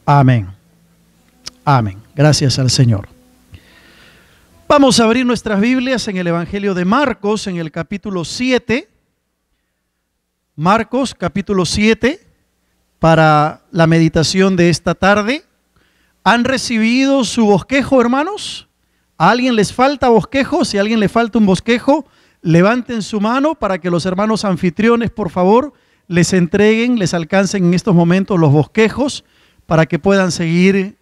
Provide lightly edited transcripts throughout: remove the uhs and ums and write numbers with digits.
Amén. Amén. Gracias al Señor. Vamos a abrir nuestras Biblias en el Evangelio de Marcos, en el capítulo 7. Marcos, capítulo 7, para la meditación de esta tarde. ¿Han recibido su bosquejo, hermanos? ¿A alguien les falta bosquejo? Si a alguien le falta un bosquejo, levanten su mano para que los hermanos anfitriones, por favor, les entreguen, les alcancen en estos momentos los bosquejos para que puedan seguir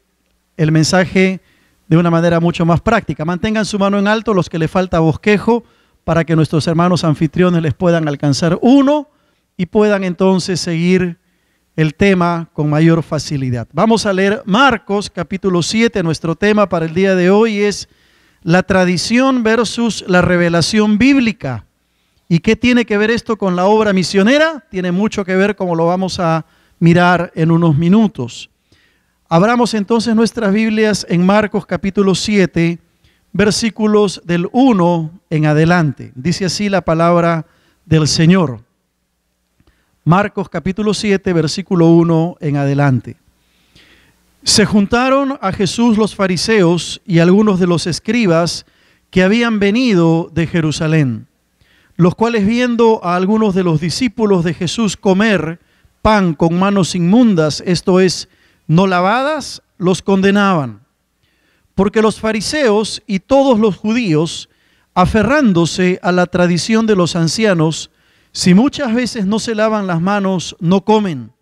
el mensaje de una manera mucho más práctica. Mantengan su mano en alto los que les falta bosquejo para que nuestros hermanos anfitriones les puedan alcanzar uno y puedan entonces seguir el tema con mayor facilidad. Vamos a leer Marcos capítulo 7. Nuestro tema para el día de hoy es la tradición versus la revelación bíblica. ¿Y qué tiene que ver esto con la obra misionera? Tiene mucho que ver, como lo vamos a mirar en unos minutos. Abramos entonces nuestras Biblias en Marcos capítulo 7, versículos del 1 en adelante. Dice así la palabra del Señor. Marcos capítulo 7, versículo 1 en adelante. Se juntaron a Jesús los fariseos y algunos de los escribas que habían venido de Jerusalén, los cuales, viendo a algunos de los discípulos de Jesús comer pan con manos inmundas, esto es, no lavadas, los condenaban. Porque los fariseos y todos los judíos, aferrándose a la tradición de los ancianos, si muchas veces no se lavan las manos, no comen.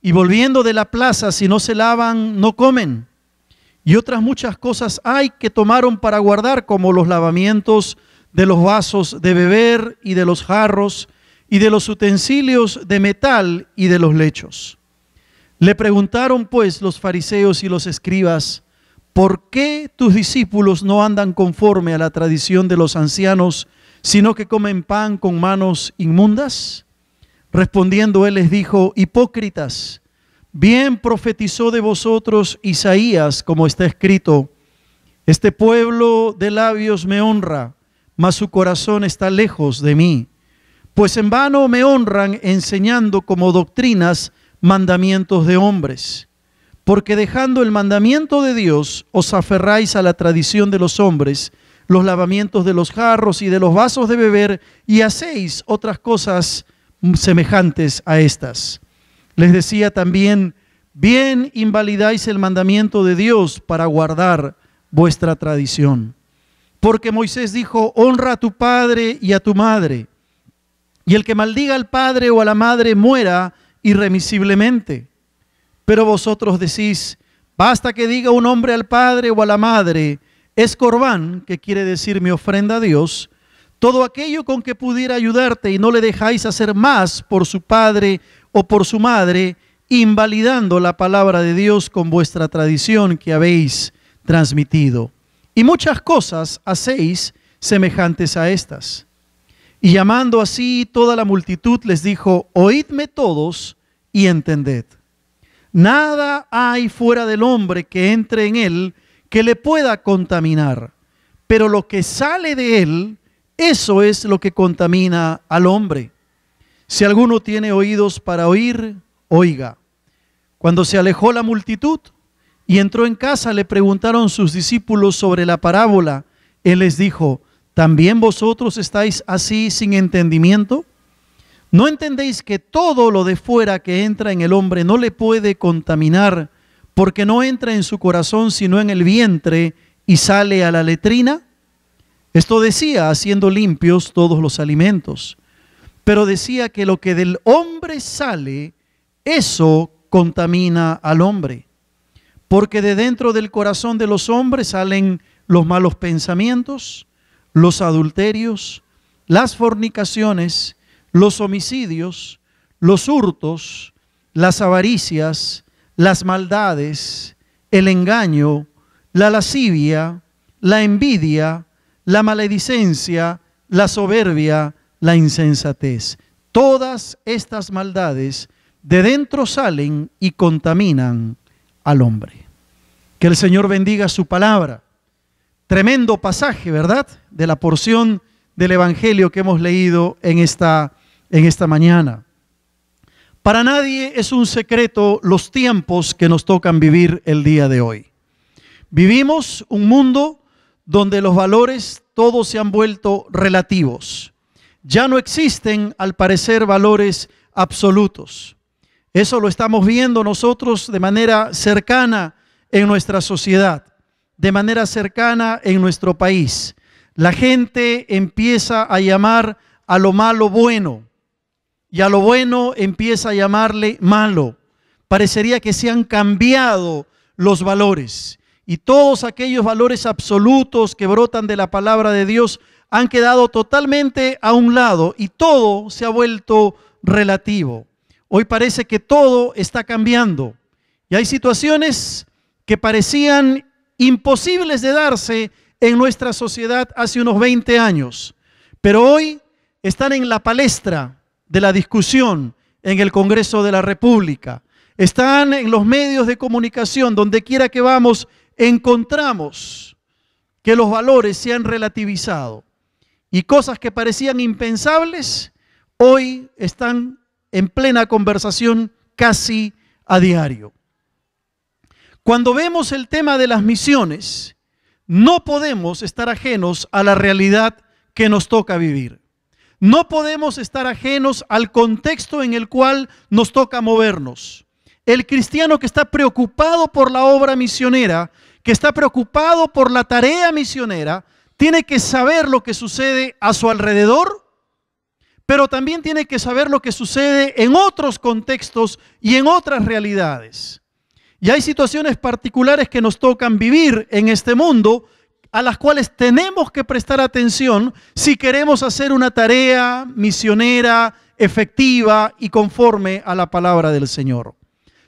Y volviendo de la plaza, si no se lavan, no comen. Y otras muchas cosas hay que tomaron para guardar, como los lavamientos de los vasos de beber y de los jarros y de los utensilios de metal y de los lechos. Le preguntaron pues los fariseos y los escribas: ¿por qué tus discípulos no andan conforme a la tradición de los ancianos, sino que comen pan con manos inmundas? Respondiendo él les dijo: hipócritas, bien profetizó de vosotros Isaías, como está escrito: este pueblo de labios me honra, mas su corazón está lejos de mí. Pues en vano me honran enseñando como doctrinas mandamientos de hombres. Porque dejando el mandamiento de Dios, os aferráis a la tradición de los hombres, los lavamientos de los jarros y de los vasos de beber, y hacéis otras cosas semejantes a estas. Les decía también: bien invalidáis el mandamiento de Dios para guardar vuestra tradición. Porque Moisés dijo: honra a tu padre y a tu madre, y el que maldiga al padre o a la madre muera irremisiblemente. Pero vosotros decís: basta que diga un hombre al padre o a la madre, es corbán, que quiere decir mi ofrenda a Dios, todo aquello con que pudiera ayudarte, y no le dejáis hacer más por su padre o por su madre, invalidando la palabra de Dios con vuestra tradición que habéis transmitido. Y muchas cosas hacéis semejantes a estas. Y llamando así toda la multitud les dijo: oídme todos y entended. Nada hay fuera del hombre que entre en él que le pueda contaminar, pero lo que sale de él, eso es lo que contamina al hombre. Si alguno tiene oídos para oír, oiga. Cuando se alejó la multitud y entró en casa, le preguntaron sus discípulos sobre la parábola. Él les dijo: ¿también vosotros estáis así sin entendimiento? ¿No entendéis que todo lo de fuera que entra en el hombre no le puede contaminar, porque no entra en su corazón sino en el vientre y sale a la letrina? Esto decía haciendo limpios todos los alimentos. Pero decía que lo que del hombre sale, eso contamina al hombre. Porque de dentro del corazón de los hombres salen los malos pensamientos, los adulterios, las fornicaciones, los homicidios, los hurtos, las avaricias, las maldades, el engaño, la lascivia, la envidia, la maledicencia, la soberbia, la insensatez. Todas estas maldades de dentro salen y contaminan al hombre. Que el Señor bendiga su palabra. Tremendo pasaje, ¿verdad?, de la porción del Evangelio que hemos leído en esta mañana. Para nadie es un secreto los tiempos que nos tocan vivir el día de hoy. Vivimos un mundo donde los valores todos se han vuelto relativos. Ya no existen, al parecer, valores absolutos. Eso lo estamos viendo nosotros de manera cercana en nuestra sociedad, de manera cercana en nuestro país. La gente empieza a llamar a lo malo bueno y a lo bueno empieza a llamarle malo. Parecería que se han cambiado los valores y todos aquellos valores absolutos que brotan de la palabra de Dios han quedado totalmente a un lado y todo se ha vuelto relativo. Hoy parece que todo está cambiando y hay situaciones que parecían imposibles de darse en nuestra sociedad hace unos 20 años, pero hoy están en la palestra de la discusión en el Congreso de la República, están en los medios de comunicación, donde quiera que vamos, encontramos que los valores se han relativizado y cosas que parecían impensables, hoy están en plena conversación casi a diario. Cuando vemos el tema de las misiones, no podemos estar ajenos a la realidad que nos toca vivir. No podemos estar ajenos al contexto en el cual nos toca movernos. El cristiano que está preocupado por la obra misionera, que está preocupado por la tarea misionera, tiene que saber lo que sucede a su alrededor, pero también tiene que saber lo que sucede en otros contextos y en otras realidades. Y hay situaciones particulares que nos tocan vivir en este mundo, a las cuales tenemos que prestar atención si queremos hacer una tarea misionera efectiva y conforme a la palabra del Señor.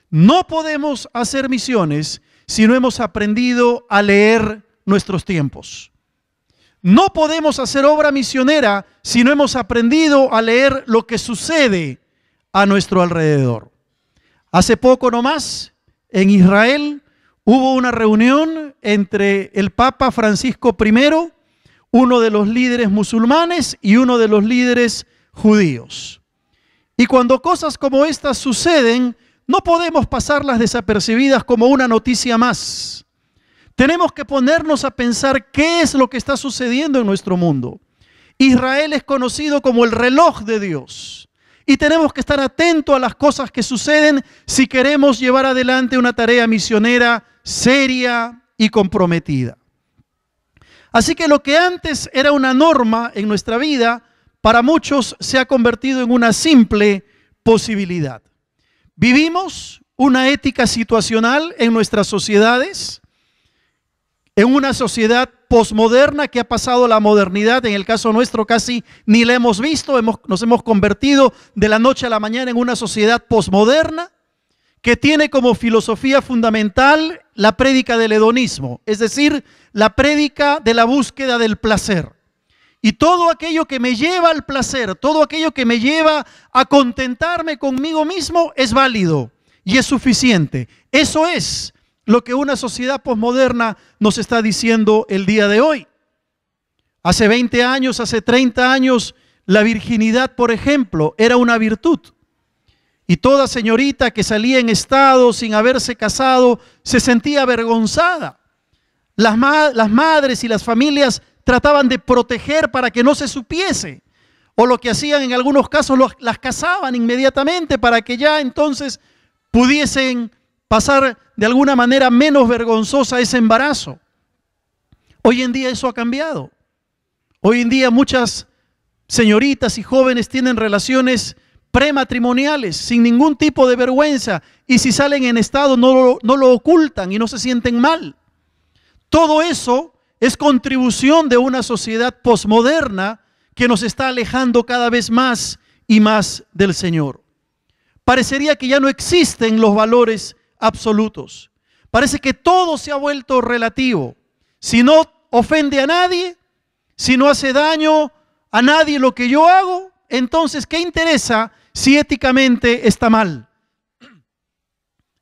No podemos hacer misiones si no hemos aprendido a leer nuestros tiempos. No podemos hacer obra misionera si no hemos aprendido a leer lo que sucede a nuestro alrededor. Hace poco nomás, en Israel, hubo una reunión entre el Papa Francisco I, uno de los líderes musulmanes y uno de los líderes judíos. Y cuando cosas como estas suceden, no podemos pasarlas desapercibidas como una noticia más. Tenemos que ponernos a pensar qué es lo que está sucediendo en nuestro mundo. Israel es conocido como el reloj de Dios. Y tenemos que estar atentos a las cosas que suceden si queremos llevar adelante una tarea misionera seria y comprometida. Así que lo que antes era una norma en nuestra vida, para muchos se ha convertido en una simple posibilidad. Vivimos una ética situacional en nuestras sociedades, en una sociedad posmoderna que ha pasado la modernidad. En el caso nuestro casi ni la hemos visto, nos hemos convertido de la noche a la mañana en una sociedad posmoderna que tiene como filosofía fundamental la prédica del hedonismo, es decir, la prédica de la búsqueda del placer. Y todo aquello que me lleva al placer, todo aquello que me lleva a contentarme conmigo mismo es válido y es suficiente. Eso es lo que una sociedad posmoderna nos está diciendo el día de hoy. Hace 20 años, hace 30 años, la virginidad, por ejemplo, era una virtud. Y toda señorita que salía en estado sin haberse casado se sentía avergonzada. Las madres y las familias trataban de proteger para que no se supiese. O lo que hacían en algunos casos, las casaban inmediatamente para que ya entonces pudiesen pasar de alguna manera menos vergonzosa ese embarazo. Hoy en día eso ha cambiado. Hoy en día muchas señoritas y jóvenes tienen relaciones prematrimoniales sin ningún tipo de vergüenza, y si salen en estado no lo ocultan y no se sienten mal. Todo eso es contribución de una sociedad posmoderna que nos está alejando cada vez más y más del Señor. Parecería que ya no existen los valores absolutos. Parece que todo se ha vuelto relativo. Si no ofende a nadie, si no hace daño a nadie lo que yo hago, entonces ¿qué interesa si éticamente está mal?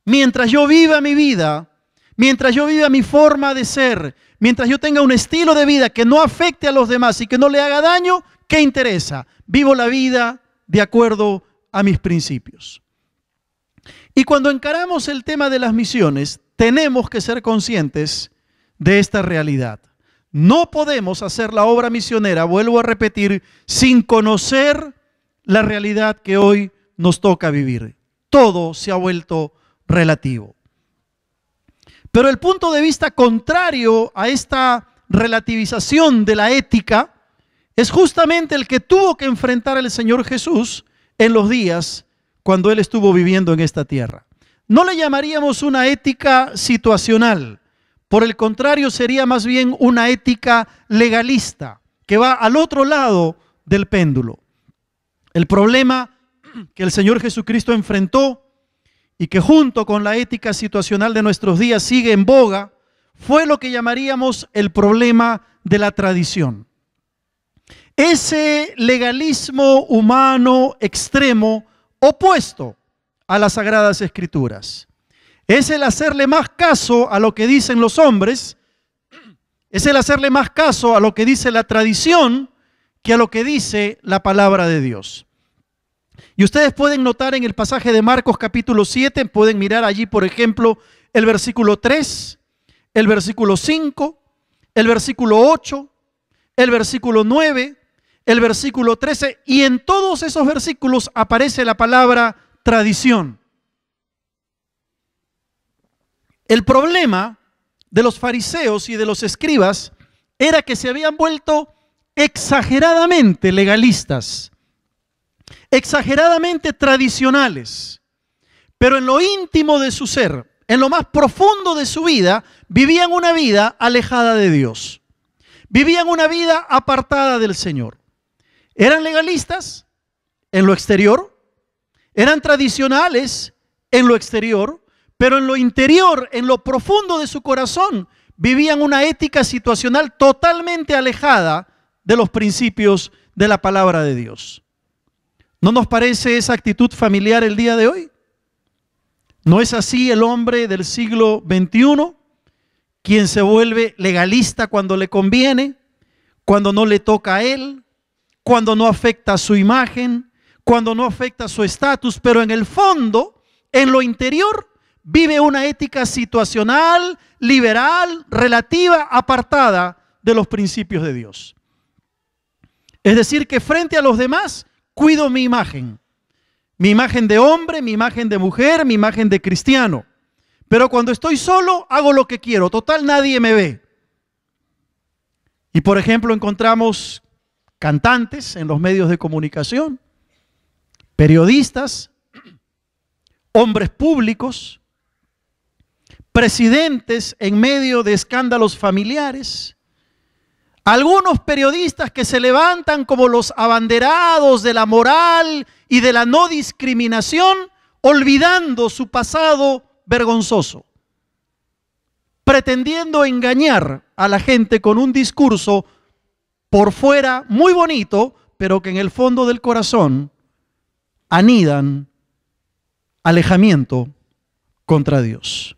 Mientras yo viva mi vida, mientras yo viva mi forma de ser, mientras yo tenga un estilo de vida que no afecte a los demás y que no le haga daño, ¿qué interesa? Vivo la vida de acuerdo a mis principios. Y cuando encaramos el tema de las misiones, tenemos que ser conscientes de esta realidad. No podemos hacer la obra misionera, vuelvo a repetir, sin conocer la realidad que hoy nos toca vivir. Todo se ha vuelto relativo. Pero el punto de vista contrario a esta relativización de la ética es justamente el que tuvo que enfrentar el Señor Jesús en los días cuando Él estuvo viviendo en esta tierra. No le llamaríamos una ética situacional, por el contrario sería más bien una ética legalista, que va al otro lado del péndulo. El problema que el Señor Jesucristo enfrentó y que junto con la ética situacional de nuestros días sigue en boga, fue lo que llamaríamos el problema de la tradición. Ese legalismo humano extremo opuesto a las Sagradas Escrituras. Es el hacerle más caso a lo que dicen los hombres, es el hacerle más caso a lo que dice la tradición que a lo que dice la palabra de Dios. Y ustedes pueden notar en el pasaje de Marcos capítulo 7, pueden mirar allí, por ejemplo, el versículo 3, el versículo 5, el versículo 8, el versículo 9, el versículo 13, y en todos esos versículos aparece la palabra tradición. El problema de los fariseos y de los escribas era que se habían vuelto exageradamente legalistas, exageradamente tradicionales, pero en lo íntimo de su ser, en lo más profundo de su vida, vivían una vida alejada de Dios. Vivían una vida apartada del Señor. Eran legalistas en lo exterior, eran tradicionales en lo exterior, pero en lo interior, en lo profundo de su corazón, vivían una ética situacional totalmente alejada de los principios de la palabra de Dios. ¿No nos parece esa actitud familiar el día de hoy? ¿No es así el hombre del siglo XXI, quien se vuelve legalista cuando le conviene, cuando no le toca a él, cuando no afecta a su imagen, cuando no afecta a su estatus, pero en el fondo, en lo interior, vive una ética situacional, liberal, relativa, apartada de los principios de Dios? Es decir, que frente a los demás, cuido mi imagen de hombre, mi imagen de mujer, mi imagen de cristiano. Pero cuando estoy solo, hago lo que quiero. Total, nadie me ve. Y por ejemplo, encontramos cantantes en los medios de comunicación, periodistas, hombres públicos, presidentes en medio de escándalos familiares, algunos periodistas que se levantan como los abanderados de la moral y de la no discriminación, olvidando su pasado vergonzoso, pretendiendo engañar a la gente con un discurso por fuera muy bonito, pero que en el fondo del corazón anidan alejamiento contra Dios.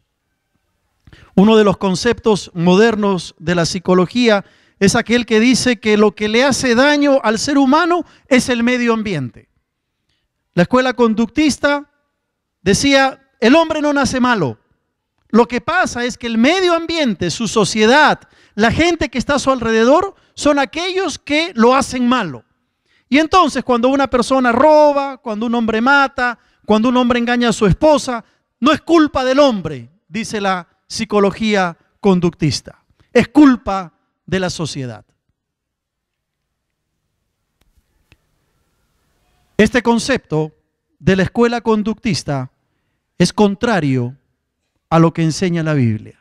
Uno de los conceptos modernos de la psicología es aquel que dice que lo que le hace daño al ser humano es el medio ambiente. La escuela conductista decía, el hombre no nace malo. Lo que pasa es que el medio ambiente, su sociedad, la gente que está a su alrededor, son aquellos que lo hacen malo. Y entonces cuando una persona roba, cuando un hombre mata, cuando un hombre engaña a su esposa, no es culpa del hombre, dice la psicología conductista. Es culpa de la sociedad. Este concepto de la escuela conductista es contrario a lo que enseña la Biblia.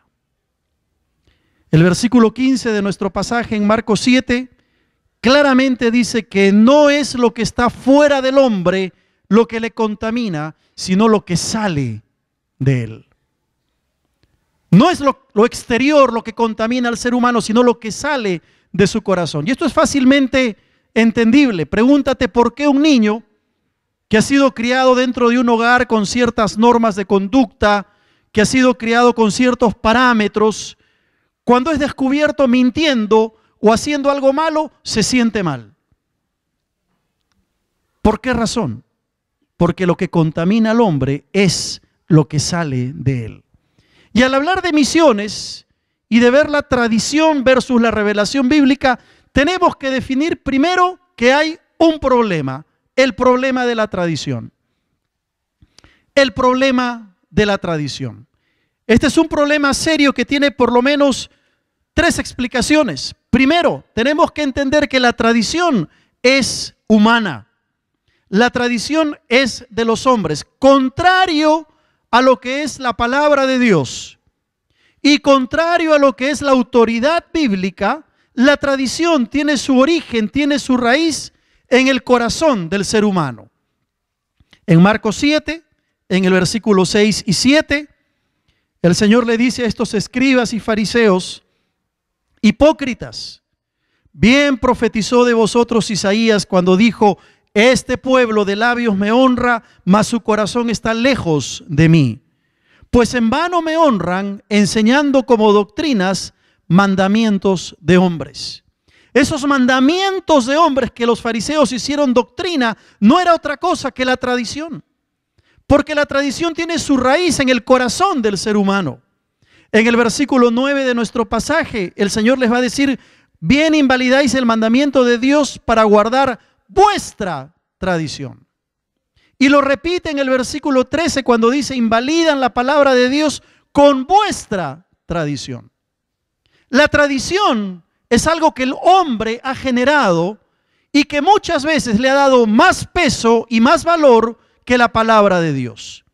El versículo 15 de nuestro pasaje en Marcos 7 claramente dice que no es lo que está fuera del hombre lo que le contamina, sino lo que sale de él. No es lo exterior lo que contamina al ser humano, sino lo que sale de su corazón. Y esto es fácilmente entendible. Pregúntate por qué un niño que ha sido criado dentro de un hogar con ciertas normas de conducta, que ha sido criado con ciertos parámetros, cuando es descubierto mintiendo o haciendo algo malo, se siente mal. ¿Por qué razón? Porque lo que contamina al hombre es lo que sale de él. Y al hablar de misiones y de ver la tradición versus la revelación bíblica, tenemos que definir primero que hay un problema, el problema de la tradición. El problema de la tradición. Este es un problema serio que tiene por lo menos 3 explicaciones. Primero, tenemos que entender que la tradición es humana. La tradición es de los hombres, contrario a lo que es la palabra de Dios y contrario a lo que es la autoridad bíblica. La tradición tiene su origen, tiene su raíz en el corazón del ser humano. En Marcos 7, en el versículo 6 y 7, el Señor le dice a estos escribas y fariseos: hipócritas, bien profetizó de vosotros Isaías cuando dijo: este pueblo de labios me honra, mas su corazón está lejos de mí. Pues en vano me honran, enseñando como doctrinas mandamientos de hombres. Esos mandamientos de hombres que los fariseos hicieron doctrina no era otra cosa que la tradición. Porque la tradición tiene su raíz en el corazón del ser humano. En el versículo 9 de nuestro pasaje, el Señor les va a decir: bien invalidáis el mandamiento de Dios para guardar vuestra tradición. Y lo repite en el versículo 13 cuando dice: invalidan la palabra de Dios con vuestra tradición. La tradición es algo que el hombre ha generado y que muchas veces le ha dado más peso y más valor que la palabra de Dios.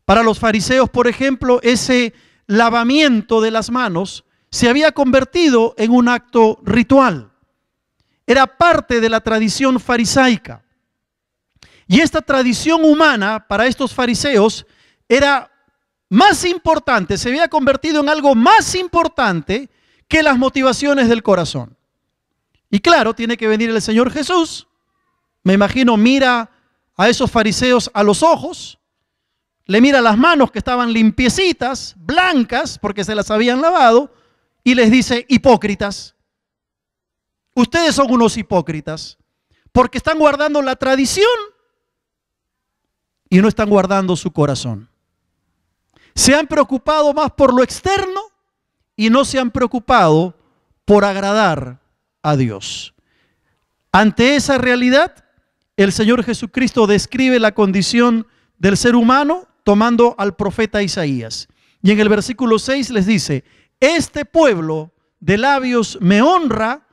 Para los fariseos, por ejemplo, ese lavamiento de las manos se había convertido en un acto ritual. Era parte de la tradición farisaica. Y esta tradición humana para estos fariseos era más importante, se había convertido en algo más importante que las motivaciones del corazón. Y claro, tiene que venir el Señor Jesús. Me imagino, mira a esos fariseos a los ojos, le mira las manos que estaban limpiecitas, blancas, porque se las habían lavado, y les dice: hipócritas. Ustedes son unos hipócritas, porque están guardando la tradición y no están guardando su corazón. Se han preocupado más por lo externo y no se han preocupado por agradar a Dios. Ante esa realidad, el Señor Jesucristo describe la condición del ser humano tomando al profeta Isaías. Y en el versículo 6 les dice: este pueblo de labios me honra,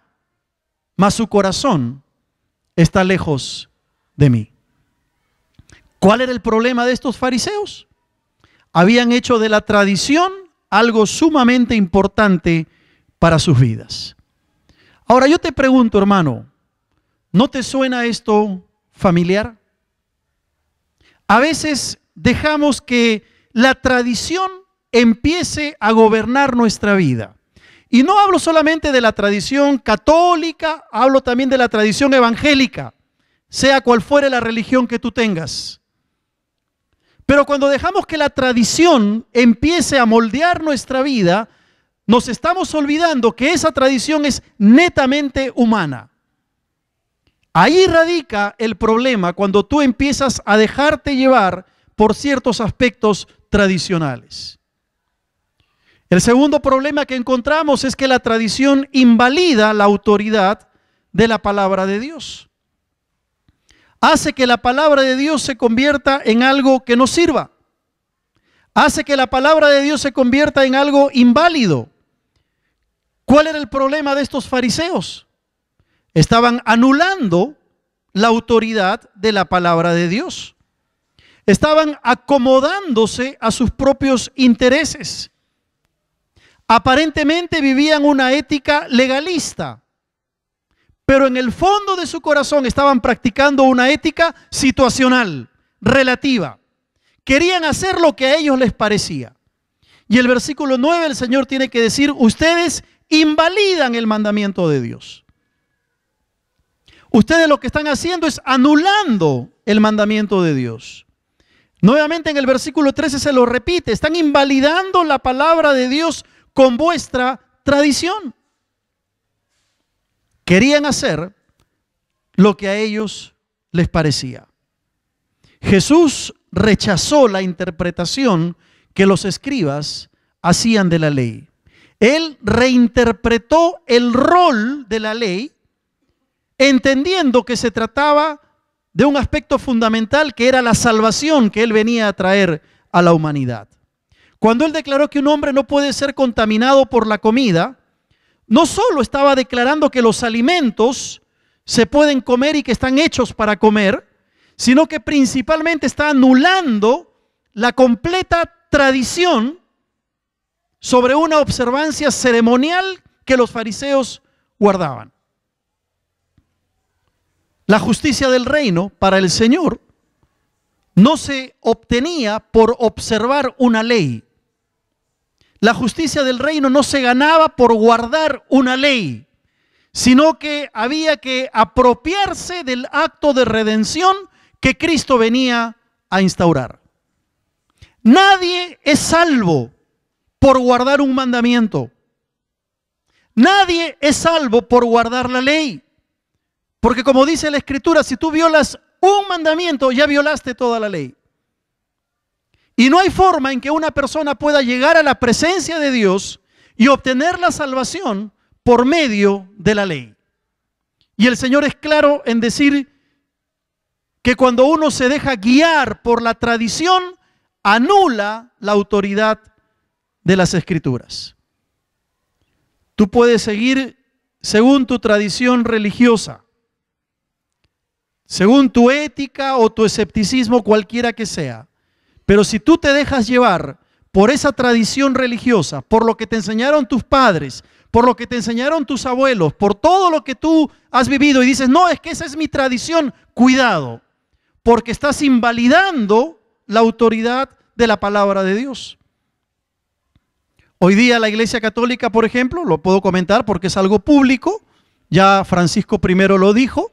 mas su corazón está lejos de mí. ¿Cuál era el problema de estos fariseos? Habían hecho de la tradición algo sumamente importante para sus vidas. Ahora yo te pregunto, hermano, ¿no te suena esto familiar? A veces dejamos que la tradición empiece a gobernar nuestra vida. Y no hablo solamente de la tradición católica, hablo también de la tradición evangélica, sea cual fuere la religión que tú tengas. Pero cuando dejamos que la tradición empiece a moldear nuestra vida, nos estamos olvidando que esa tradición es netamente humana. Ahí radica el problema cuando tú empiezas a dejarte llevar por ciertos aspectos tradicionales. El segundo problema que encontramos es que la tradición invalida la autoridad de la palabra de Dios. Hace que la palabra de Dios se convierta en algo que no sirva. Hace que la palabra de Dios se convierta en algo inválido. ¿Cuál era el problema de estos fariseos? Estaban anulando la autoridad de la palabra de Dios. Estaban acomodándose a sus propios intereses. Aparentemente vivían una ética legalista, pero en el fondo de su corazón estaban practicando una ética situacional, relativa. Querían hacer lo que a ellos les parecía. Y el versículo 9 el Señor tiene que decir: ustedes invalidan el mandamiento de Dios. Ustedes lo que están haciendo es anulando el mandamiento de Dios. Nuevamente en el versículo 13 se lo repite: están invalidando la palabra de Dios con vuestra tradición. Querían hacer lo que a ellos les parecía. Jesús rechazó la interpretación que los escribas hacían de la ley. Él reinterpretó el rol de la ley, entendiendo que se trataba de un aspecto fundamental que era la salvación que él venía a traer a la humanidad. Cuando él declaró que un hombre no puede ser contaminado por la comida, no solo estaba declarando que los alimentos se pueden comer y que están hechos para comer, sino que principalmente está anulando la completa tradición sobre una observancia ceremonial que los fariseos guardaban. La justicia del reino para el Señor no se obtenía por observar una ley. La justicia del reino no se ganaba por guardar una ley, sino que había que apropiarse del acto de redención que Cristo venía a instaurar. Nadie es salvo por guardar un mandamiento. Nadie es salvo por guardar la ley. Porque como dice la Escritura, si tú violas un mandamiento, ya violaste toda la ley. Y no hay forma en que una persona pueda llegar a la presencia de Dios y obtener la salvación por medio de la ley. Y el Señor es claro en decir que cuando uno se deja guiar por la tradición, anula la autoridad de las Escrituras. Tú puedes seguir según tu tradición religiosa, según tu ética o tu escepticismo, cualquiera que sea. Pero si tú te dejas llevar por esa tradición religiosa, por lo que te enseñaron tus padres, por lo que te enseñaron tus abuelos, por todo lo que tú has vivido y dices, no, es que esa es mi tradición, cuidado, porque estás invalidando la autoridad de la palabra de Dios. Hoy día la Iglesia Católica, por ejemplo, lo puedo comentar porque es algo público, ya Francisco I lo dijo,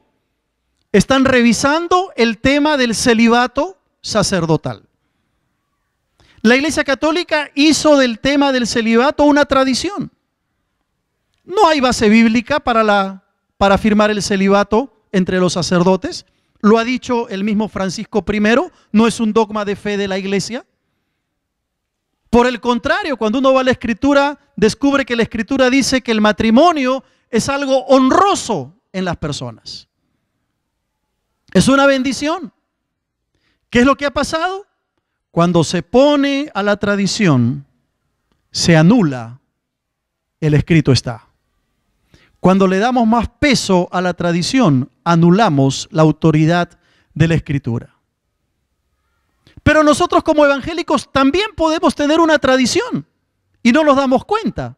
están revisando el tema del celibato sacerdotal. La Iglesia Católica hizo del tema del celibato una tradición. No hay base bíblica para afirmar el celibato entre los sacerdotes. Lo ha dicho el mismo Francisco I, no es un dogma de fe de la Iglesia. Por el contrario, cuando uno va a la Escritura, descubre que la Escritura dice que el matrimonio es algo honroso en las personas. Es una bendición. ¿Qué es lo que ha pasado? Cuando se pone a la tradición, se anula el escrito está. Cuando le damos más peso a la tradición, anulamos la autoridad de la Escritura. Pero nosotros como evangélicos también podemos tener una tradición y no nos damos cuenta.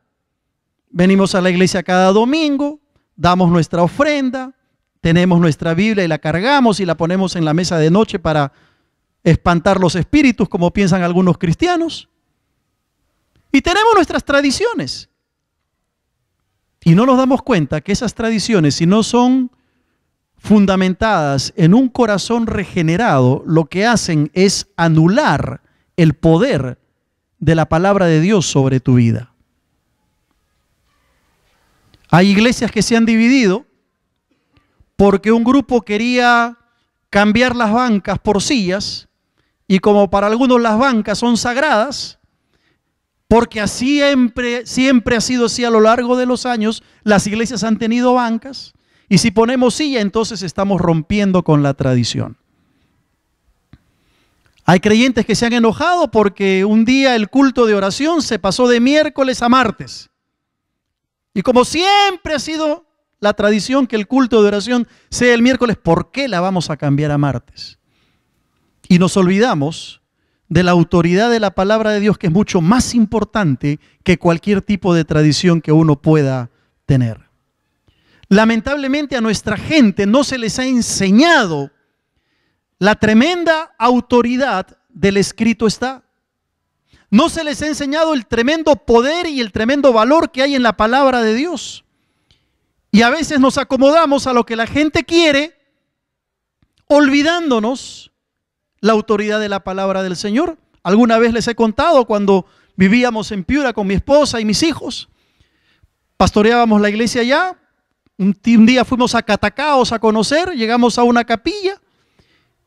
Venimos a la iglesia cada domingo, damos nuestra ofrenda, tenemos nuestra Biblia y la cargamos y la ponemos en la mesa de noche para espantar los espíritus, como piensan algunos cristianos. Y tenemos nuestras tradiciones. Y no nos damos cuenta que esas tradiciones, si no son fundamentadas en un corazón regenerado, lo que hacen es anular el poder de la palabra de Dios sobre tu vida. Hay iglesias que se han dividido porque un grupo quería cambiar las bancas por sillas, y como para algunos las bancas son sagradas, porque así siempre ha sido así a lo largo de los años, las iglesias han tenido bancas, y si ponemos silla, entonces estamos rompiendo con la tradición. Hay creyentes que se han enojado porque un día el culto de oración se pasó de miércoles a martes. Y como siempre ha sido la tradición que el culto de oración sea el miércoles, ¿por qué la vamos a cambiar a martes? Y nos olvidamos de la autoridad de la palabra de Dios, que es mucho más importante que cualquier tipo de tradición que uno pueda tener. Lamentablemente a nuestra gente no se les ha enseñado la tremenda autoridad del escrito está. No se les ha enseñado el tremendo poder y el tremendo valor que hay en la palabra de Dios. Y a veces nos acomodamos a lo que la gente quiere, olvidándonos la autoridad de la palabra del Señor. Alguna vez les he contado cuando vivíamos en Piura con mi esposa y mis hijos. Pastoreábamos la iglesia allá. Un día fuimos a Catacaos a conocer, llegamos a una capilla.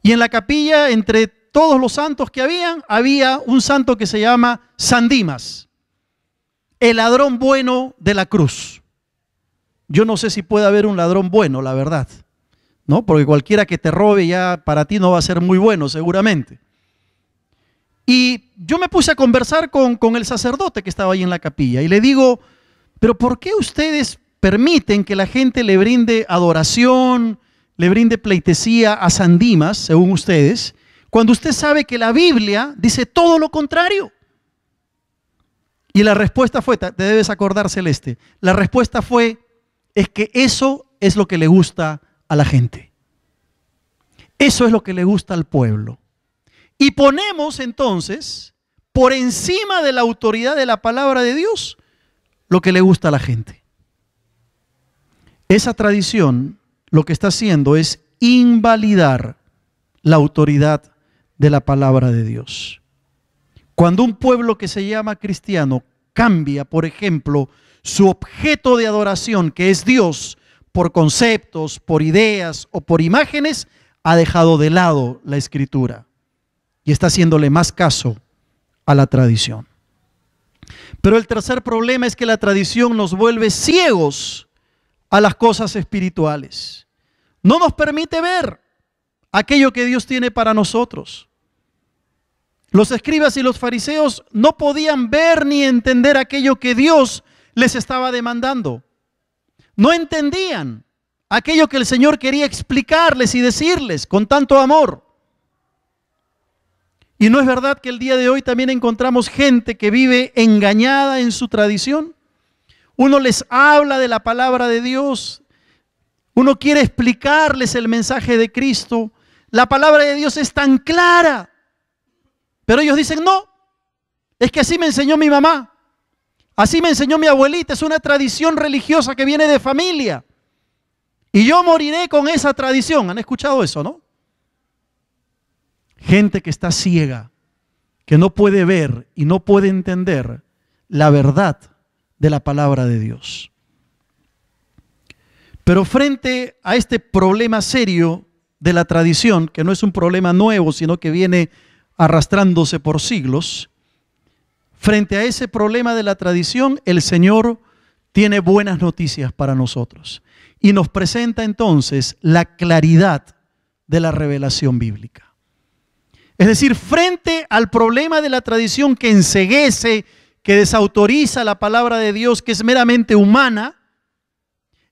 Y en la capilla, entre todos los santos que había un santo que se llama San Dimas, el ladrón bueno de la cruz. Yo no sé si puede haber un ladrón bueno, la verdad, ¿no? Porque cualquiera que te robe ya para ti no va a ser muy bueno, seguramente. Y yo me puse a conversar con el sacerdote que estaba ahí en la capilla y le digo, pero ¿por qué ustedes permiten que la gente le brinde adoración, le brinde pleitesía a San Dimas, según ustedes, cuando usted sabe que la Biblia dice todo lo contrario? Y la respuesta fue, te debes acordar, Celeste, la respuesta fue, es que eso es lo que le gusta a la gente. Eso es lo que le gusta al pueblo. Y ponemos entonces, por encima de la autoridad de la palabra de Dios, lo que le gusta a la gente. Esa tradición lo que está haciendo es invalidar la autoridad de la palabra de Dios. Cuando un pueblo que se llama cristiano cambia, por ejemplo, su objeto de adoración, que es Dios, por conceptos, por ideas o por imágenes, ha dejado de lado la Escritura y está haciéndole más caso a la tradición. Pero el tercer problema es que la tradición nos vuelve ciegos a las cosas espirituales. No nos permite ver aquello que Dios tiene para nosotros. Los escribas y los fariseos no podían ver ni entender aquello que Dios les estaba demandando. No entendían aquello que el Señor quería explicarles y decirles con tanto amor. ¿Y no es verdad que el día de hoy también encontramos gente que vive engañada en su tradición? Uno les habla de la palabra de Dios, uno quiere explicarles el mensaje de Cristo. La palabra de Dios es tan clara, pero ellos dicen, no, es que así me enseñó mi mamá, así me enseñó mi abuelita, es una tradición religiosa que viene de familia. Y yo moriré con esa tradición. ¿Han escuchado eso, no? Gente que está ciega, que no puede ver y no puede entender la verdad de la palabra de Dios. Pero frente a este problema serio de la tradición, que no es un problema nuevo, sino que viene arrastrándose por siglos, frente a ese problema de la tradición, el Señor tiene buenas noticias para nosotros y nos presenta entonces la claridad de la revelación bíblica. Es decir, frente al problema de la tradición que enceguece, que desautoriza la palabra de Dios, que es meramente humana,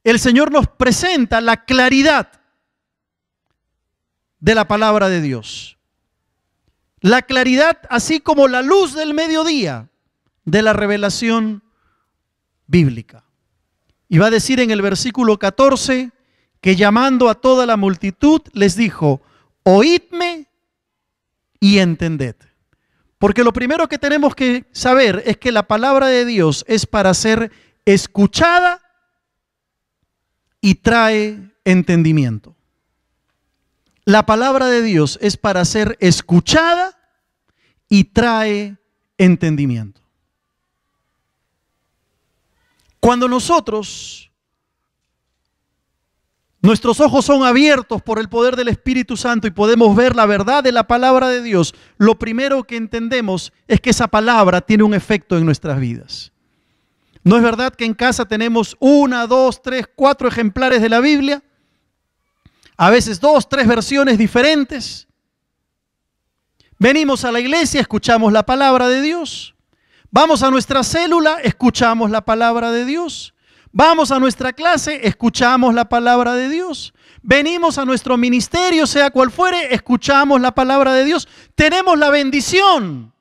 el Señor nos presenta la claridad de la palabra de Dios. La claridad, así como la luz del mediodía de la revelación bíblica. Y va a decir en el versículo 14 que llamando a toda la multitud les dijo, oídme y entended. Porque lo primero que tenemos que saber es que la palabra de Dios es para ser escuchada y trae entendimiento. La palabra de Dios es para ser escuchada y trae entendimiento. Cuando nuestros ojos son abiertos por el poder del Espíritu Santo y podemos ver la verdad de la palabra de Dios, lo primero que entendemos es que esa palabra tiene un efecto en nuestras vidas. ¿No es verdad que en casa tenemos 1, 2, 3, 4 ejemplares de la Biblia? A veces 2, 3 versiones diferentes. Venimos a la iglesia, escuchamos la palabra de Dios. Vamos a nuestra célula, escuchamos la palabra de Dios. Vamos a nuestra clase, escuchamos la palabra de Dios. Venimos a nuestro ministerio, sea cual fuere, escuchamos la palabra de Dios. Tenemos la bendición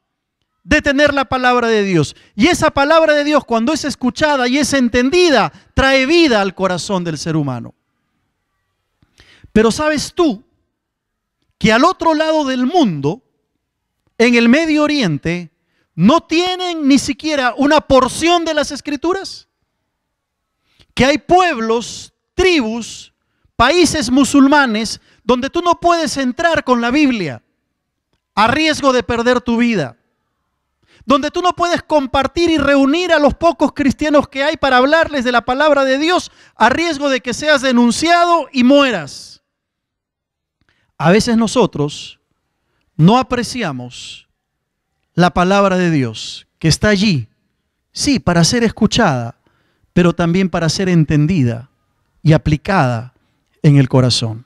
de tener la palabra de Dios. Y esa palabra de Dios, cuando es escuchada y es entendida, trae vida al corazón del ser humano. Pero ¿sabes tú que al otro lado del mundo, en el Medio Oriente, no tienen ni siquiera una porción de las Escrituras? Que hay pueblos, tribus, países musulmanes donde tú no puedes entrar con la Biblia a riesgo de perder tu vida. Donde tú no puedes compartir y reunir a los pocos cristianos que hay para hablarles de la palabra de Dios a riesgo de que seas denunciado y mueras. A veces nosotros no apreciamos la palabra de Dios, que está allí, sí, para ser escuchada, pero también para ser entendida y aplicada en el corazón.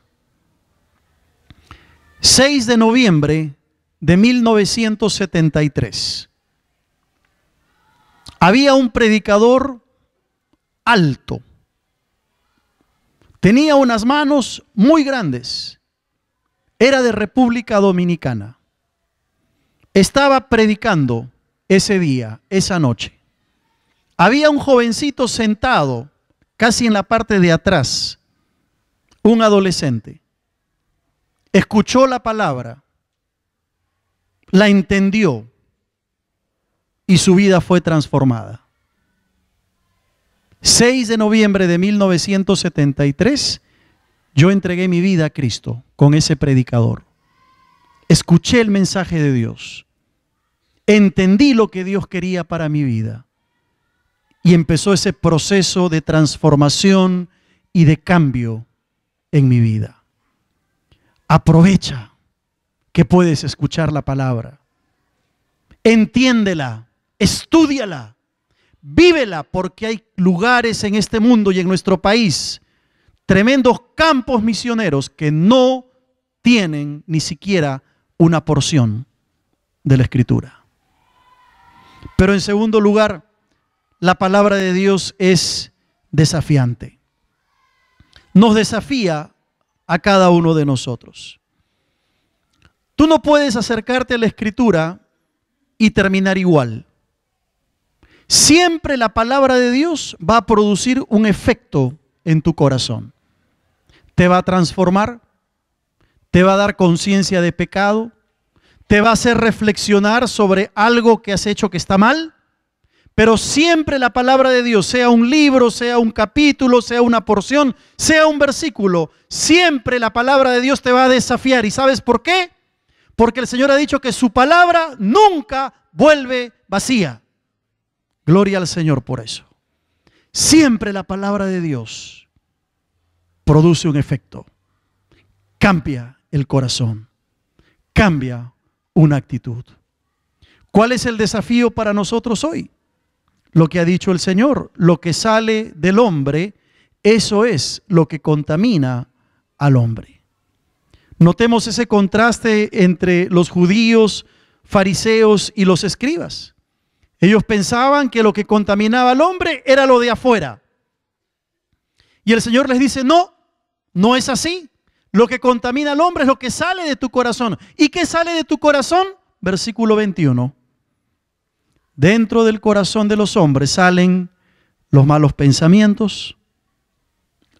6 de noviembre de 1973. Había un predicador alto. Tenía unas manos muy grandes. Era de República Dominicana. Estaba predicando ese día, esa noche. Había un jovencito sentado casi en la parte de atrás, un adolescente. Escuchó la palabra, la entendió y su vida fue transformada. 6 de noviembre de 1973, yo entregué mi vida a Cristo con ese predicador. Escuché el mensaje de Dios. Entendí lo que Dios quería para mi vida. Y empezó ese proceso de transformación y de cambio en mi vida. Aprovecha que puedes escuchar la palabra. Entiéndela, estúdiala, vívela, porque hay lugares en este mundo y en nuestro país, tremendos campos misioneros que no tienen ni siquiera una porción de la Escritura. Pero en segundo lugar, la palabra de Dios es desafiante. Nos desafía a cada uno de nosotros. Tú no puedes acercarte a la Escritura y terminar igual. Siempre la palabra de Dios va a producir un efecto en tu corazón. Te va a transformar, te va a dar conciencia de pecado, te va a hacer reflexionar sobre algo que has hecho que está mal. Pero siempre la palabra de Dios, sea un libro, sea un capítulo, sea una porción, sea un versículo, siempre la palabra de Dios te va a desafiar. ¿Y sabes por qué? Porque el Señor ha dicho que su palabra nunca vuelve vacía. Gloria al Señor por eso. Siempre la palabra de Dios produce un efecto. Cambia el corazón. Cambia una actitud. ¿Cuál es el desafío para nosotros hoy? Lo que ha dicho el Señor, lo que sale del hombre, eso es lo que contamina al hombre. Notemos ese contraste entre los judíos, fariseos y los escribas. Ellos pensaban que lo que contaminaba al hombre era lo de afuera. Y el Señor les dice, no, no es así. Lo que contamina al hombre es lo que sale de tu corazón. ¿Y qué sale de tu corazón? Versículo 21. Dentro del corazón de los hombres salen los malos pensamientos,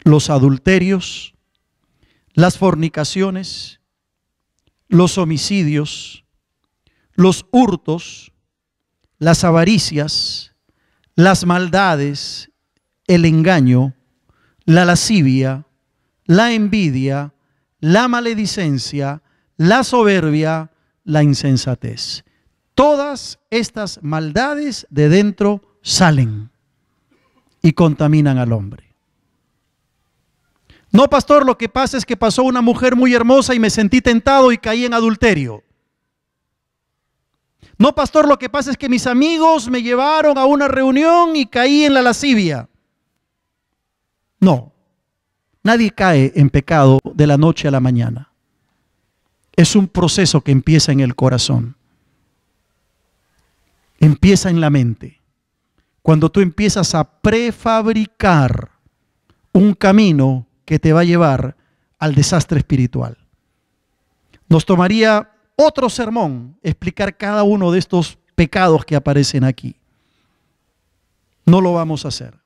los adulterios, las fornicaciones, los homicidios, los hurtos, las avaricias, las maldades, el engaño, la lascivia, la envidia, la maledicencia, la soberbia, la insensatez. Todas estas maldades de dentro salen y contaminan al hombre. No, pastor, lo que pasa es que pasó una mujer muy hermosa y me sentí tentado y caí en adulterio. No, pastor, lo que pasa es que mis amigos me llevaron a una reunión y caí en la lascivia. No, nadie cae en pecado de la noche a la mañana. Es un proceso que empieza en el corazón. Empieza en la mente. Cuando tú empiezas a prefabricar un camino que te va a llevar al desastre espiritual. Nos tomaría otro sermón explicar cada uno de estos pecados que aparecen aquí. No lo vamos a hacer.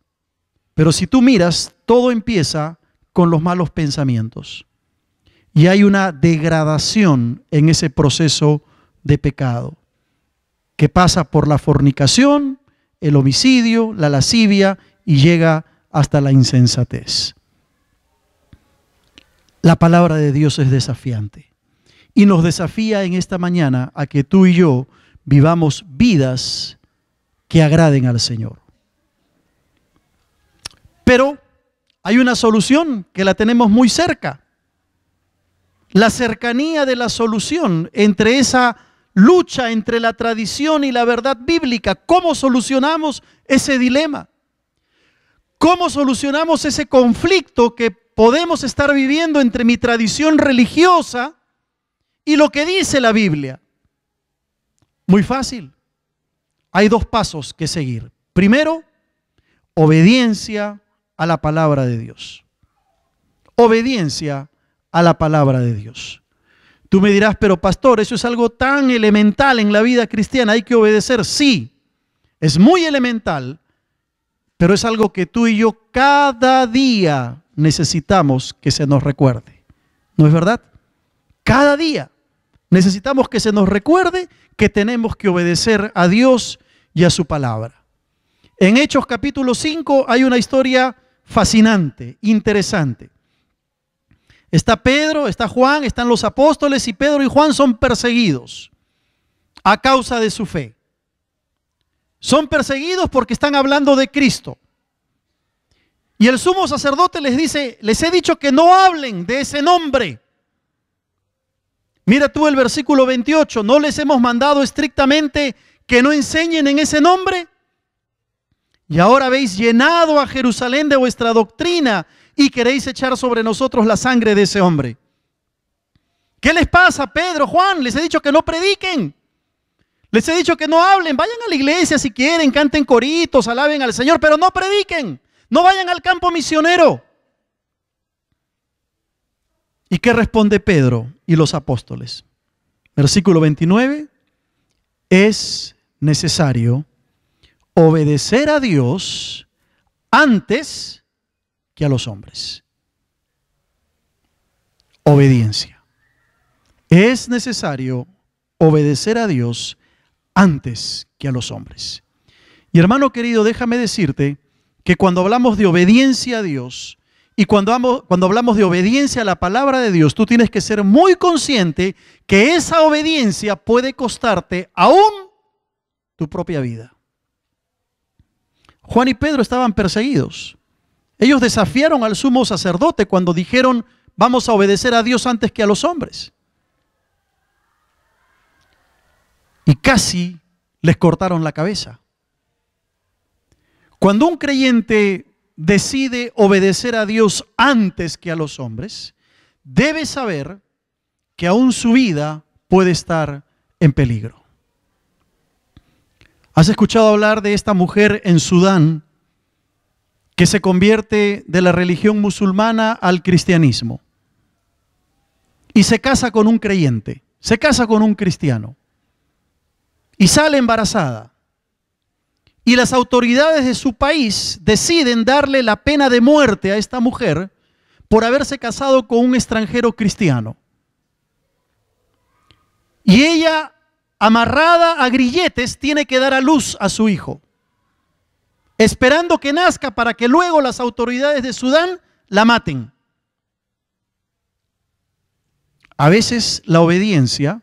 Pero si tú miras, todo empieza con los malos pensamientos. Y hay una degradación en ese proceso de pecado, que pasa por la fornicación, el homicidio, la lascivia y llega hasta la insensatez. La palabra de Dios es desafiante y nos desafía en esta mañana a que tú y yo vivamos vidas que agraden al Señor. Pero hay una solución que la tenemos muy cerca. la cercanía de la solución entre esa lucha entre la tradición y la verdad bíblica. ¿Cómo solucionamos ese dilema? ¿Cómo solucionamos ese conflicto que podemos estar viviendo entre mi tradición religiosa y lo que dice la Biblia? Muy fácil. Hay dos pasos que seguir. Primero, obediencia a la palabra de Dios. Obediencia a la palabra de Dios. Tú me dirás, pero pastor, eso es algo tan elemental en la vida cristiana, ¿hay que obedecer? Sí, es muy elemental, pero es algo que tú y yo cada día necesitamos que se nos recuerde. ¿No es verdad? Cada día necesitamos que se nos recuerde que tenemos que obedecer a Dios y a su palabra. En Hechos capítulo 5 hay una historia fascinante, interesante. Está Pedro, está Juan, están los apóstoles y Pedro y Juan son perseguidos a causa de su fe. Son perseguidos porque están hablando de Cristo. Y el sumo sacerdote les dice, les he dicho que no hablen de ese nombre. Mira tú el versículo 28, ¿no les hemos mandado estrictamente que no enseñen en ese nombre? Y ahora habéis llenado a Jerusalén de vuestra doctrina y queréis echar sobre nosotros la sangre de ese hombre. ¿Qué les pasa, Pedro, Juan? Les he dicho que no prediquen. Les he dicho que no hablen. Vayan a la iglesia si quieren, canten coritos, alaben al Señor, pero no prediquen. No vayan al campo misionero. ¿Y qué responde Pedro y los apóstoles? Versículo 29. Es necesario obedecer a Dios antes que a los hombres. Obediencia. Es necesario obedecer a Dios antes que a los hombres. Y hermano querido, déjame decirte que cuando hablamos de obediencia a Dios y cuando hablamos de obediencia a la palabra de Dios, tú tienes que ser muy consciente que esa obediencia puede costarte aún tu propia vida. Juan y Pedro estaban perseguidos. Ellos desafiaron al sumo sacerdote cuando dijeron, vamos a obedecer a Dios antes que a los hombres. Y casi les cortaron la cabeza. Cuando un creyente decide obedecer a Dios antes que a los hombres, debe saber que aún su vida puede estar en peligro. ¿Has escuchado hablar de esta mujer en Sudán que se convierte de la religión musulmana al cristianismo? Y se casa con un creyente, se casa con un cristiano y sale embarazada. Y las autoridades de su país deciden darle la pena de muerte a esta mujer por haberse casado con un extranjero cristiano. Y ella, amarrada a grilletes, tiene que dar a luz a su hijo, esperando que nazca para que luego las autoridades de Sudán la maten. A veces la obediencia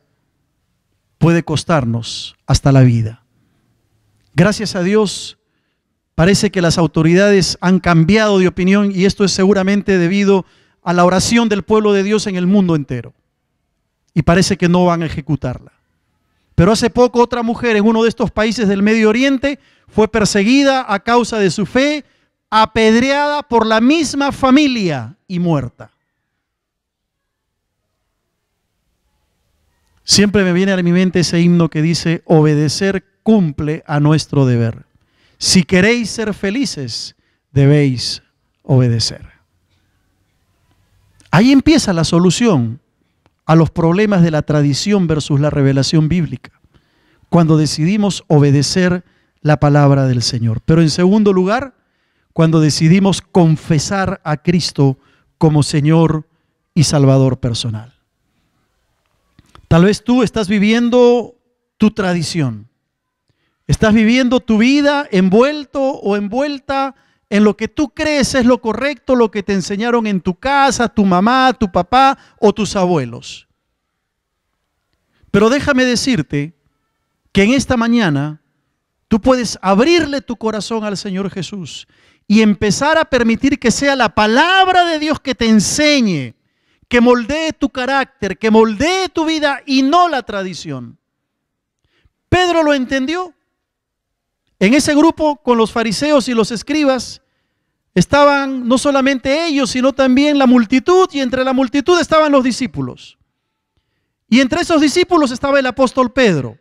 puede costarnos hasta la vida. Gracias a Dios, parece que las autoridades han cambiado de opinión y esto es seguramente debido a la oración del pueblo de Dios en el mundo entero. Y parece que no van a ejecutarla. Pero hace poco otra mujer en uno de estos países del Medio Oriente fue perseguida a causa de su fe, apedreada por la misma familia y muerta. Siempre me viene a mi mente ese himno que dice, obedecer cumple a nuestro deber. Si queréis ser felices, debéis obedecer. Ahí empieza la solución a los problemas de la tradición versus la revelación bíblica, cuando decidimos obedecer la palabra del Señor. Pero en segundo lugar, cuando decidimos confesar a Cristo como Señor y Salvador personal. Tal vez tú estás viviendo tu tradición. Estás viviendo tu vida envuelto o envuelta en lo que tú crees es lo correcto, lo que te enseñaron en tu casa, tu mamá, tu papá o tus abuelos. Pero déjame decirte que en esta mañana tú puedes abrirle tu corazón al Señor Jesús y empezar a permitir que sea la palabra de Dios que te enseñe, que moldee tu carácter, que moldee tu vida y no la tradición. Pedro lo entendió. En ese grupo con los fariseos y los escribas estaban no solamente ellos, sino también la multitud, y entre la multitud estaban los discípulos. Y entre esos discípulos estaba el apóstol Pedro.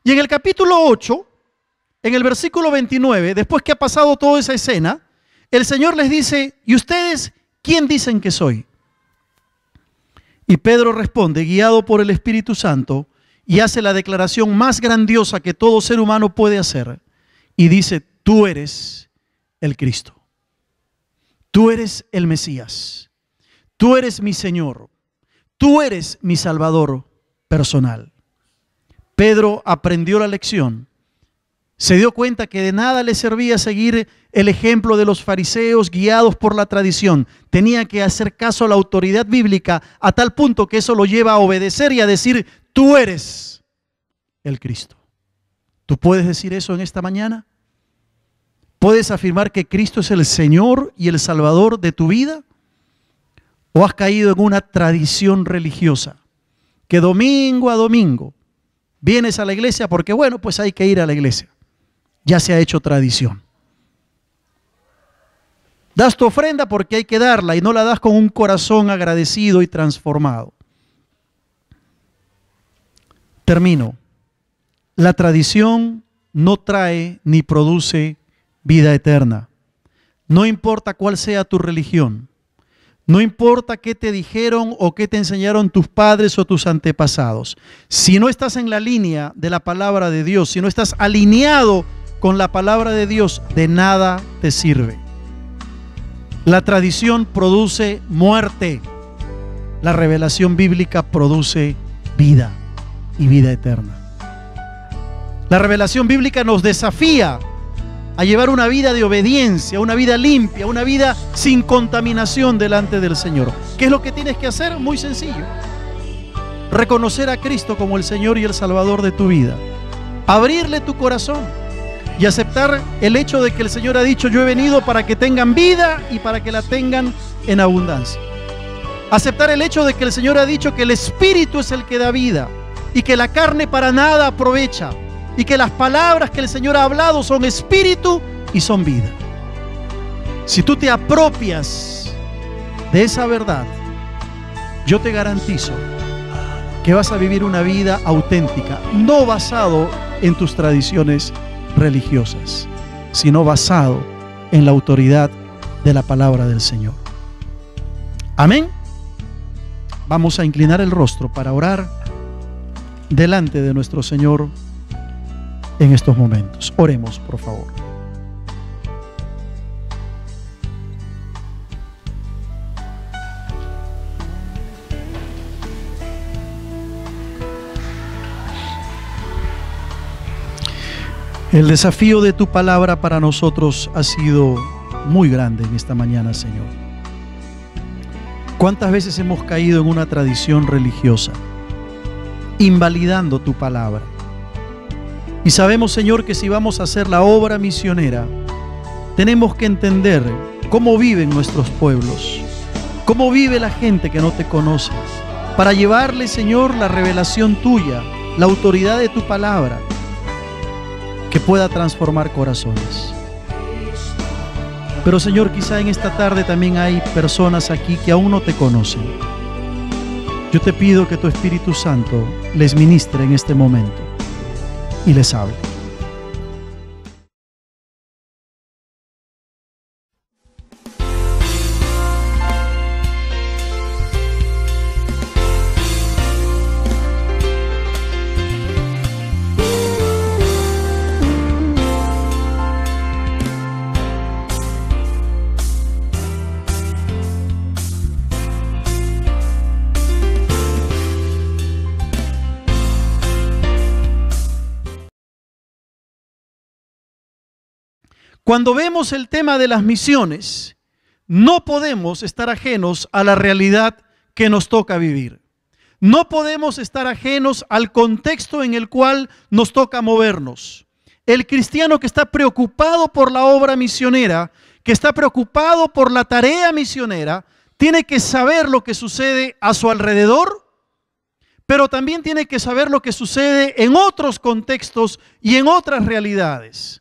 Y en el capítulo 8, en el versículo 29, después que ha pasado toda esa escena, el Señor les dice: ¿y ustedes quién dicen que soy? Y Pedro responde, guiado por el Espíritu Santo, y hace la declaración más grandiosa que todo ser humano puede hacer. Y dice: tú eres el Cristo. Tú eres el Mesías. Tú eres mi Señor. Tú eres mi Salvador personal. Pedro aprendió la lección. Se dio cuenta que de nada le servía seguir el ejemplo de los fariseos guiados por la tradición. Tenía que hacer caso a la autoridad bíblica, a tal punto que eso lo lleva a obedecer y a decir: tú eres el Cristo. ¿Tú puedes decir eso en esta mañana? ¿Puedes afirmar que Cristo es el Señor y el Salvador de tu vida? ¿O has caído en una tradición religiosa que domingo a domingo vienes a la iglesia porque, bueno, pues hay que ir a la iglesia? Ya se ha hecho tradición. Das tu ofrenda porque hay que darla y no la das con un corazón agradecido y transformado. Termino. La tradición no trae ni produce vida eterna. No importa cuál sea tu religión. No importa qué te dijeron o qué te enseñaron tus padres o tus antepasados. Si no estás en la línea de la palabra de Dios, si no estás alineado con la palabra de Dios, de nada te sirve. La tradición produce muerte. La revelación bíblica produce vida y vida eterna. La revelación bíblica nos desafía a llevar una vida de obediencia, una vida limpia, una vida sin contaminación delante del Señor. ¿Qué es lo que tienes que hacer? Muy sencillo. Reconocer a Cristo como el Señor y el Salvador de tu vida. Abrirle tu corazón y aceptar el hecho de que el Señor ha dicho: yo he venido para que tengan vida y para que la tengan en abundancia. Aceptar el hecho de que el Señor ha dicho que el Espíritu es el que da vida y que la carne para nada aprovecha, y que las palabras que el Señor ha hablado son espíritu y son vida. Si tú te apropias de esa verdad, yo te garantizo que vas a vivir una vida auténtica, no basado en tus tradiciones religiosas, sino basado en la autoridad de la palabra del Señor. Amén. Vamos a inclinar el rostro para orar delante de nuestro Señor en estos momentos. Oremos, por favor. El desafío de tu palabra para nosotros ha sido muy grande en esta mañana, Señor. ¿Cuántas veces hemos caído en una tradición religiosa, invalidando tu palabra? Y sabemos, Señor, que si vamos a hacer la obra misionera, tenemos que entender cómo viven nuestros pueblos, cómo vive la gente que no te conoce, para llevarle, Señor, la revelación tuya, la autoridad de tu palabra, que pueda transformar corazones. Pero, Señor, quizá en esta tarde también hay personas aquí que aún no te conocen. Yo te pido que tu Espíritu Santo les ministre en este momento y les hable. Cuando vemos el tema de las misiones, no podemos estar ajenos a la realidad que nos toca vivir. No podemos estar ajenos al contexto en el cual nos toca movernos. El cristiano que está preocupado por la obra misionera, que está preocupado por la tarea misionera, tiene que saber lo que sucede a su alrededor, pero también tiene que saber lo que sucede en otros contextos y en otras realidades.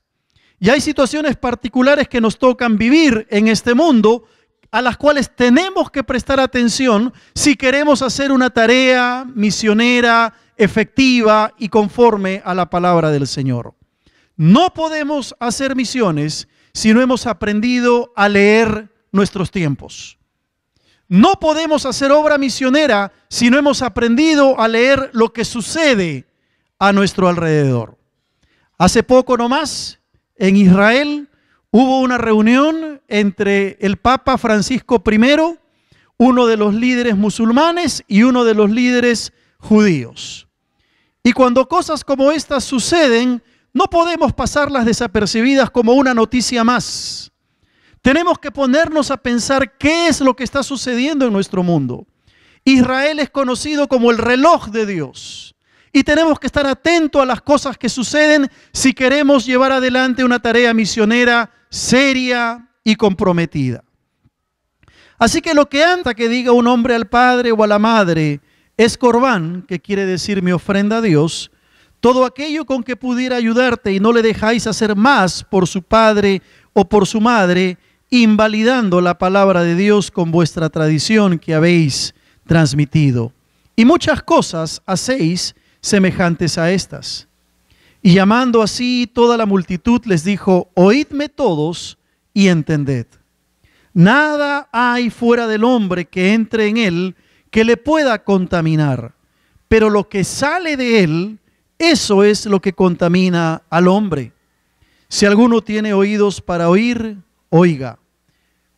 Y hay situaciones particulares que nos tocan vivir en este mundo, a las cuales tenemos que prestar atención si queremos hacer una tarea misionera, efectiva y conforme a la palabra del Señor. No podemos hacer misiones si no hemos aprendido a leer nuestros tiempos. No podemos hacer obra misionera si no hemos aprendido a leer lo que sucede a nuestro alrededor. Hace poco nomás, en Israel, hubo una reunión entre el Papa Francisco I, uno de los líderes musulmanes y uno de los líderes judíos. Y cuando cosas como estas suceden, no podemos pasarlas desapercibidas como una noticia más. Tenemos que ponernos a pensar qué es lo que está sucediendo en nuestro mundo. Israel es conocido como el reloj de Dios. Y tenemos que estar atentos a las cosas que suceden si queremos llevar adelante una tarea misionera seria y comprometida. Así que lo que antes que diga un hombre al padre o a la madre es corbán, que quiere decir mi ofrenda a Dios, todo aquello con que pudiera ayudarte y no le dejáis hacer más por su padre o por su madre, invalidando la palabra de Dios con vuestra tradición que habéis transmitido. Y muchas cosas hacéis semejantes a estas. Y llamando así toda la multitud les dijo, oídme todos y entended. Nada hay fuera del hombre que entre en él que le pueda contaminar, pero lo que sale de él, eso es lo que contamina al hombre. Si alguno tiene oídos para oír, oiga.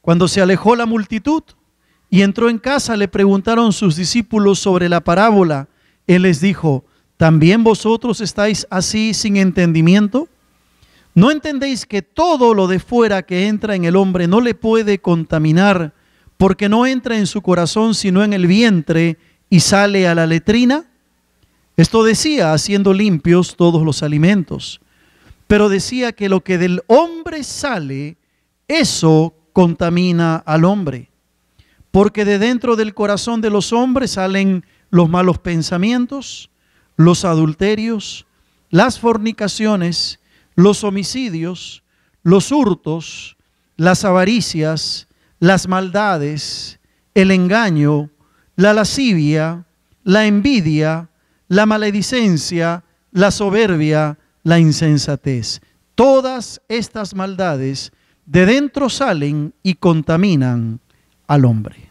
Cuando se alejó la multitud y entró en casa, le preguntaron sus discípulos sobre la parábola. Él les dijo, ¿también vosotros estáis así sin entendimiento? ¿No entendéis que todo lo de fuera que entra en el hombre no le puede contaminar, porque no entra en su corazón sino en el vientre y sale a la letrina? Esto decía, haciendo limpios todos los alimentos. Pero decía que lo que del hombre sale, eso contamina al hombre. Porque de dentro del corazón de los hombres salen los malos pensamientos, los adulterios, las fornicaciones, los homicidios, los hurtos, las avaricias, las maldades, el engaño, la lascivia, la envidia, la maledicencia, la soberbia, la insensatez. Todas estas maldades de dentro salen y contaminan al hombre.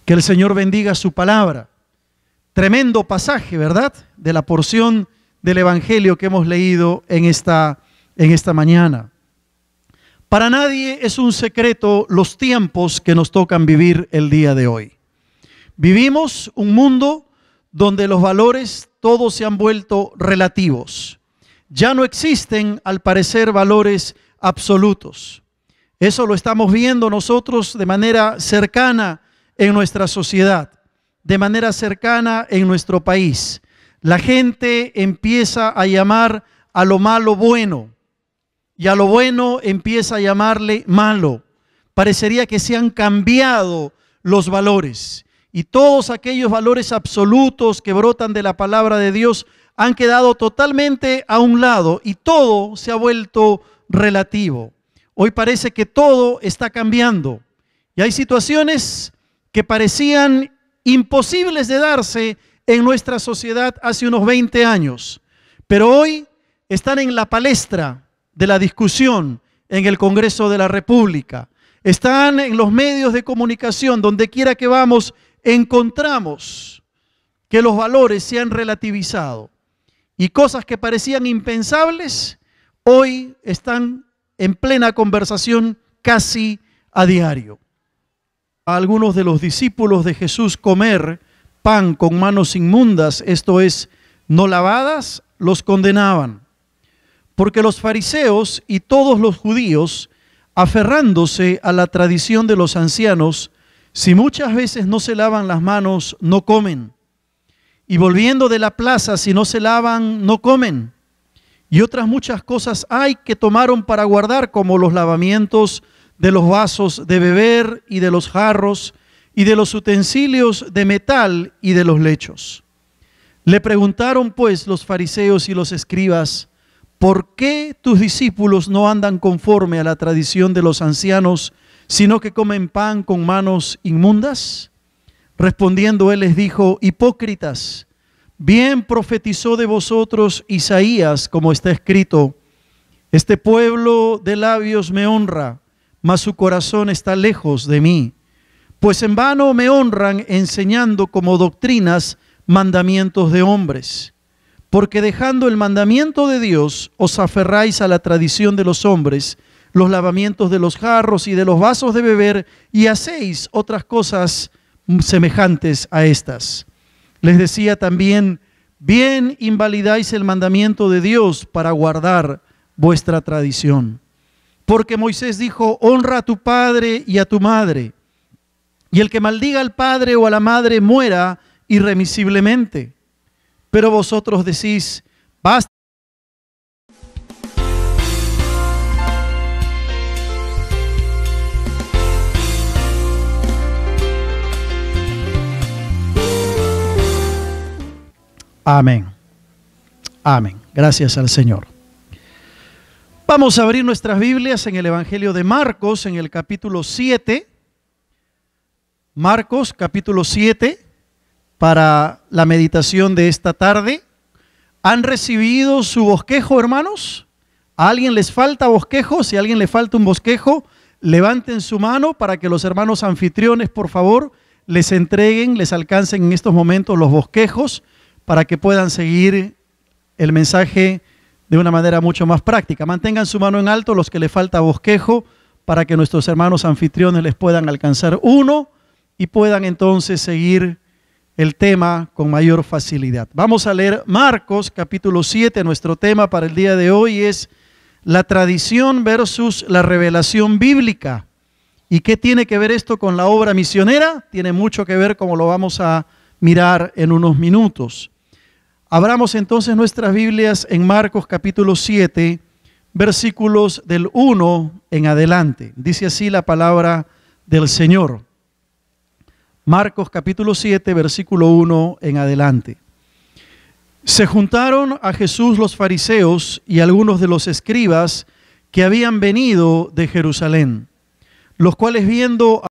Que el Señor bendiga su palabra. Tremendo pasaje, ¿verdad? De la porción del Evangelio que hemos leído en esta mañana. Para nadie es un secreto los tiempos que nos tocan vivir el día de hoy. Vivimos un mundo donde los valores todos se han vuelto relativos. Ya no existen, al parecer, valores absolutos. Eso lo estamos viendo nosotros de manera cercana en nuestra sociedad, de manera cercana en nuestro país. La gente empieza a llamar a lo malo bueno y a lo bueno empieza a llamarle malo. Parecería que se han cambiado los valores y todos aquellos valores absolutos que brotan de la palabra de Dios han quedado totalmente a un lado y todo se ha vuelto relativo. Hoy parece que todo está cambiando y hay situaciones que parecían imposibles de darse en nuestra sociedad hace unos 20 años, pero hoy están en la palestra de la discusión en el Congreso de la República, están en los medios de comunicación, donde quiera que vamos, encontramos que los valores se han relativizado y cosas que parecían impensables, hoy están en plena conversación casi a diario. A algunos de los discípulos de Jesús comer pan con manos inmundas, esto es, no lavadas, los condenaban. Porque los fariseos y todos los judíos, aferrándose a la tradición de los ancianos, si muchas veces no se lavan las manos, no comen. Y volviendo de la plaza, si no se lavan, no comen. Y otras muchas cosas hay que tomaron para guardar, como los lavamientos de los vasos de beber y de los jarros, y de los utensilios de metal y de los lechos. Le preguntaron pues los fariseos y los escribas: ¿por qué tus discípulos no andan conforme a la tradición de los ancianos, sino que comen pan con manos inmundas? Respondiendo él les dijo: hipócritas, bien profetizó de vosotros Isaías, como está escrito: este pueblo de labios me honra, mas su corazón está lejos de mí. Pues en vano me honran enseñando como doctrinas mandamientos de hombres. Porque dejando el mandamiento de Dios, os aferráis a la tradición de los hombres, los lavamientos de los jarros y de los vasos de beber, y hacéis otras cosas semejantes a estas. Les decía también: bien invalidáis el mandamiento de Dios para guardar vuestra tradición. Porque Moisés dijo: honra a tu padre y a tu madre, y el que maldiga al padre o a la madre muera irremisiblemente. Pero vosotros decís: basta. Amén. Amén. Gracias al Señor. Vamos a abrir nuestras Biblias en el Evangelio de Marcos, en el capítulo 7. Marcos, capítulo 7, para la meditación de esta tarde. ¿Han recibido su bosquejo, hermanos? ¿A alguien les falta bosquejo? Si a alguien le falta un bosquejo, levanten su mano para que los hermanos anfitriones, por favor, les entreguen, les alcancen en estos momentos los bosquejos para que puedan seguir el mensaje de una manera mucho más práctica. Mantengan su mano en alto los que les falta bosquejo para que nuestros hermanos anfitriones les puedan alcanzar uno y puedan entonces seguir el tema con mayor facilidad. Vamos a leer Marcos capítulo 7. Nuestro tema para el día de hoy es la tradición versus la revelación bíblica. ¿Y qué tiene que ver esto con la obra misionera? Tiene mucho que ver, como lo vamos a mirar en unos minutos. Abramos entonces nuestras Biblias en Marcos capítulo 7, versículos del 1 en adelante. Dice así la palabra del Señor. Marcos capítulo 7, versículo 1 en adelante. Se juntaron a Jesús los fariseos y algunos de los escribas que habían venido de Jerusalén, los cuales viendo